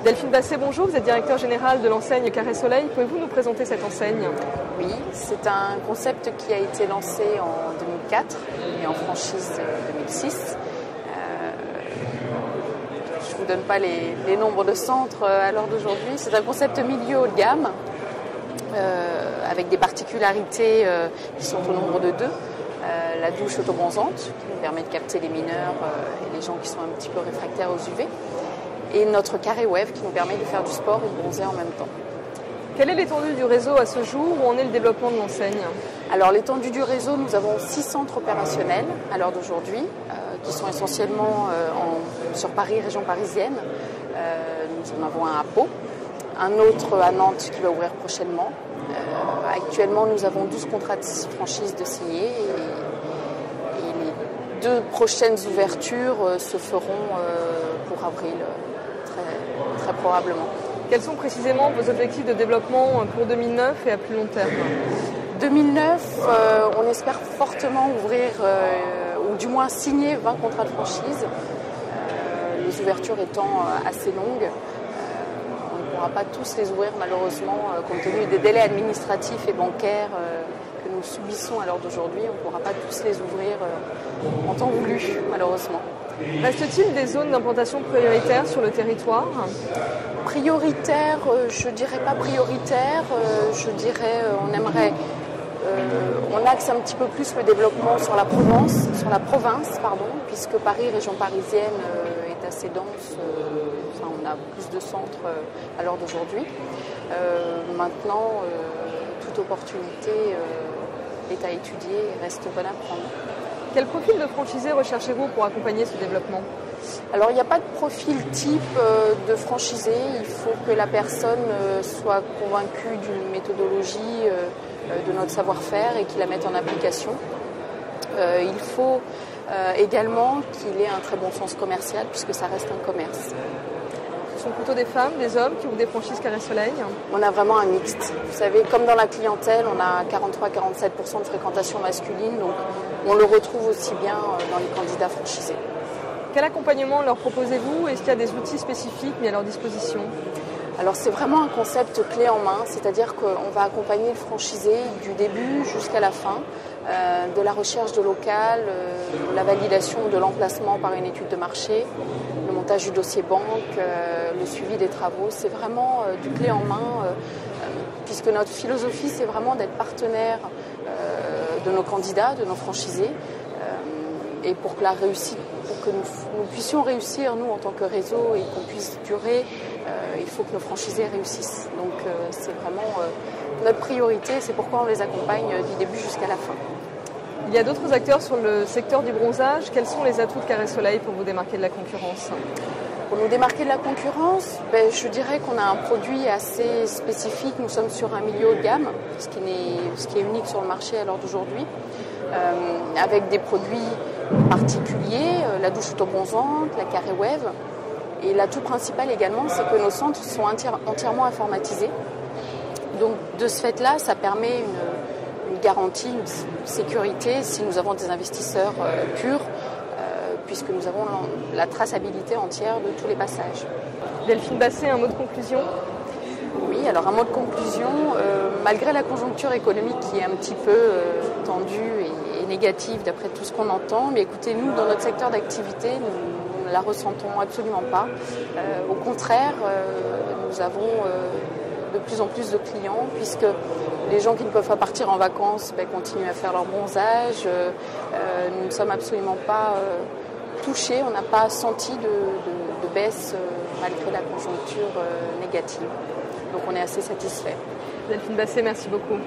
Delphine Basset, bonjour, vous êtes directeur général de l'enseigne Carré Soleil. Pouvez-vous nous présenter cette enseigne? Oui, c'est un concept qui a été lancé en 2004 et en franchise 2006. Je ne vous donne pas les nombres de centres à l'heure d'aujourd'hui. C'est un concept milieu haut de gamme avec des particularités qui sont au nombre de deux. La douche autobronzante qui nous permet de capter les mineurs et les gens qui sont un petit peu réfractaires aux UV. Et notre carré wave qui nous permet de faire du sport et de bronzer en même temps. Quelle est l'étendue du réseau à ce jour? Où en est le développement de l'enseigne? Alors l'étendue du réseau, nous avons 6 centres opérationnels à l'heure d'aujourd'hui, qui sont essentiellement sur Paris, région parisienne. Nous en avons un à Pau, un autre à Nantes qui va ouvrir prochainement. Actuellement, nous avons 12 contrats de franchise de signés et les 2 prochaines ouvertures se feront pour avril. Très probablement. Quels sont précisément vos objectifs de développement pour 2009 et à plus long terme? 2009, on espère fortement ouvrir, ou du moins signer 20 contrats de franchise, les ouvertures étant assez longues. On ne pourra pas tous les ouvrir malheureusement, compte tenu des délais administratifs et bancaires que nous subissons à l'heure d'aujourd'hui. On ne pourra pas tous les ouvrir en temps voulu, malheureusement. Reste-t-il des zones d'implantation prioritaires sur le territoire? Prioritaire, je dirais pas prioritaire, je dirais on axe un petit peu plus le développement sur la province, puisque Paris, région parisienne, est assez dense. On a plus de centres à l'heure d'aujourd'hui. Maintenant, toute opportunité est à étudier et reste bonne à prendre. Quel profil de franchisé recherchez-vous pour accompagner ce développement? Alors, il n'y a pas de profil type de franchisé. Il faut que la personne soit convaincue d'une méthodologie, de notre savoir-faire et qu'il la mette en application. Il faut également qu'il ait un très bon sens commercial puisque ça reste un commerce. Ce sont plutôt des femmes, des hommes qui ouvrent des franchises Carré Soleil? On a vraiment un mixte. Vous savez, comme dans la clientèle, on a 43-47% de fréquentation masculine, donc on le retrouve aussi bien dans les candidats franchisés. Quel accompagnement leur proposez-vous? Est-ce qu'il y a des outils spécifiques mis à leur disposition? Alors c'est vraiment un concept clé en main, c'est-à-dire qu'on va accompagner le franchisé du début jusqu'à la fin, de la recherche de local, de la validation de l'emplacement par une étude de marché, le montage du dossier banque, le suivi des travaux. C'est vraiment du clé en main, puisque notre philosophie c'est vraiment d'être partenaire de nos candidats, de nos franchisés, et pour que nous puissions réussir, nous, en tant que réseau, et qu'on puisse durer, il faut que nos franchisés réussissent. Donc c'est vraiment notre priorité, c'est pourquoi on les accompagne du début jusqu'à la fin. Il y a d'autres acteurs sur le secteur du bronzage. Quels sont les atouts de Carré Soleil pour vous démarquer de la concurrence? Pour nous démarquer de la concurrence, je dirais qu'on a un produit assez spécifique. Nous sommes sur un milieu haut de gamme, ce qui est unique sur le marché à l'heure d'aujourd'hui, avec des produits particuliers, la douche autobronzante, la carré wave. Et l'atout principal également, c'est que nos centres sont entièrement informatisés. Donc de ce fait-là, ça permet une garantie, une sécurité si nous avons des investisseurs purs, puisque nous avons la traçabilité entière de tous les passages. Delphine Basset, un mot de conclusion? Oui, alors un mot de conclusion, malgré la conjoncture économique qui est un petit peu tendue et négative d'après tout ce qu'on entend, mais écoutez, nous, dans notre secteur d'activité, nous ne la ressentons absolument pas. Au contraire, nous avons de plus en plus de clients, puisque les gens qui ne peuvent pas partir en vacances continuent à faire leur bronzage. Nous ne sommes absolument pas touchés, on n'a pas senti de baisse malgré la conjoncture négative. Donc on est assez satisfait. Delphine Basset, merci beaucoup.